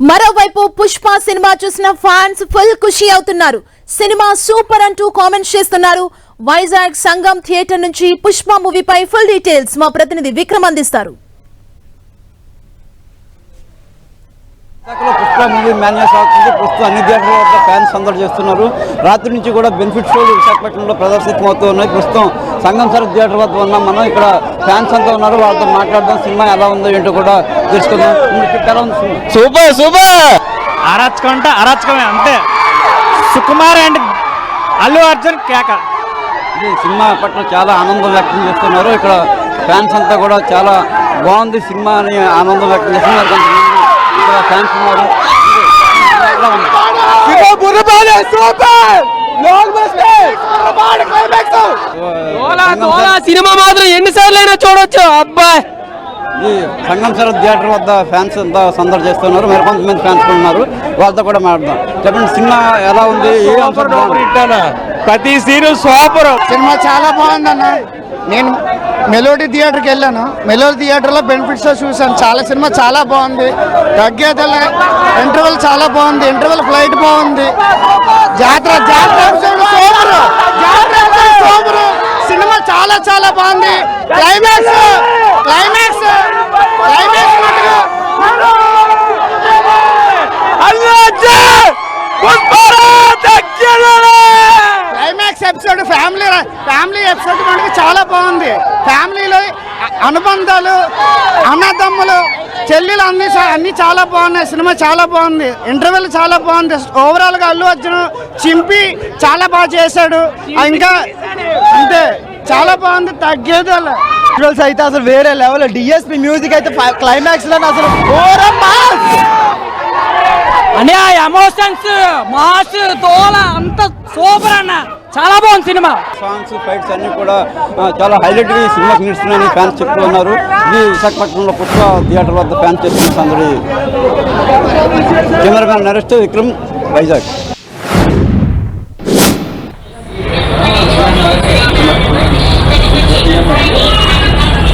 మరోవైపు పుష్ప సినిమా చూసిన fans full ఖుషి అవుతున్నారు. సినిమా సూపర్ అంటూ కామెంట్స్ చేస్తున్నారు. వైజాగ్ సంగం థియేటర్ నుంచి పుష్ప మూవీపై ఫుల్ డీటెయిల్స్ మా ప్రతినిధి విక్రమ్ అందిస్తారు. పుష్ప మూవీ మ్యాన్యాస్ అవుతుంది. ప్రస్తుతం అన్ని థియేటర్ల వద్ద ఫ్యాన్స్ సందడి చేస్తున్నారు. రాత్రి నుంచి కూడా బెనిఫిట్ షోలు విశాఖపట్నంలో ప్రదర్శితమవుతూ ఉన్నాయి. ప్రస్తుతం సంగం సరఫ్ థియేటర్ వద్ద ఉన్నాం మనం. ఇక్కడ ఫ్యాన్స్ అంతా ఉన్నారు. వాళ్ళతో మాట్లాడదాం, సినిమా ఎలా ఉందో ఏంటో కూడా తెలుసుకుందాం. సూపర్ సూపర్ అరాచకం అంటే అరాచకమే అంతే. సుకుమార్ అండ్ అల్లు అర్జున్ కేక. సినిమా పట్ల చాలా ఆనందం వ్యక్తం చేస్తున్నారు. ఇక్కడ ఫ్యాన్స్ అంతా కూడా చాలా బాగుంది సినిమా అని ఆనందం వ్యక్తం చేస్తున్నారు. ఇక్కడ ఫ్యాన్స్ ఉన్నారు. సినిమా మాత్రం ఎన్నిసార్లు అయినా చూడొచ్చు. అబ్బాయి ఈ సంగం సరఫ్ థియేటర్ వద్ద ఫ్యాన్స్ అంతా సందడి చేస్తున్నారు. మరి కొంతమంది ఫ్యాన్స్ ఉన్నారు, వాళ్ళతో కూడా మాట్లాడదాం. చెప్పండి, సినిమా ఎలా ఉంది? ప్రతి సీను సూపర్. సినిమా చాలా బాగుందన్న. నేను మెలోడీ థియేటర్కి వెళ్ళాను. మెలోడీ థియేటర్లో బెనిఫిట్స్ చూశాను. సినిమా చాలా బాగుంది. తగ్గేదల ఇంటర్వెల్ చాలా బాగుంది. ఇంటర్వెల్ ఫ్లైట్ బాగుంది. జాతర సూపర్. సినిమా చాలా చాలా బాగుంది. క్లైమాక్స్ ఎపిసోడ్ ఫ్యామిలీ ఎపిసోడ్ మనకి చాలా బాగుంది. ఫ్యామిలీలో అనుబంధాలు, అన్నదమ్ములు, చెల్లెలు అన్ని చాలా బాగున్నాయి. సినిమా చాలా బాగుంది. ఇంటర్వెల్ చాలా బాగుంది. ఓవరాల్ గా అల్లు అర్జున్ చింపి చాలా బాగా చేశాడు. ఇంకా అంతే, చాలా బాగుంది. తగ్గేది అయితే అసలు వేరే లెవెల్. డిఎస్పి మ్యూజిక్ అయితే క్లైమాక్స్ లో అసలు అని ఆ ఎమోషన్స్ మాస్ తోల అంత సూపర్ అన్న. చాలా బాగుంది సినిమా. సాంగ్స్, ఫైట్స్ అన్ని కూడా చాలా హైలైట్ గా ఈ సినిమాకి నిలుస్తున్నాయని ఫ్యాన్స్ చెప్తూ ఉన్నారు. ఇది విశాఖపట్నంలో పుష్ప థియేటర్ వద్ద ఫ్యాన్స్ చేస్తున్న సందడి. కెమెరామెన్ నరేష్ తో విక్రమ్, వైజాగ్.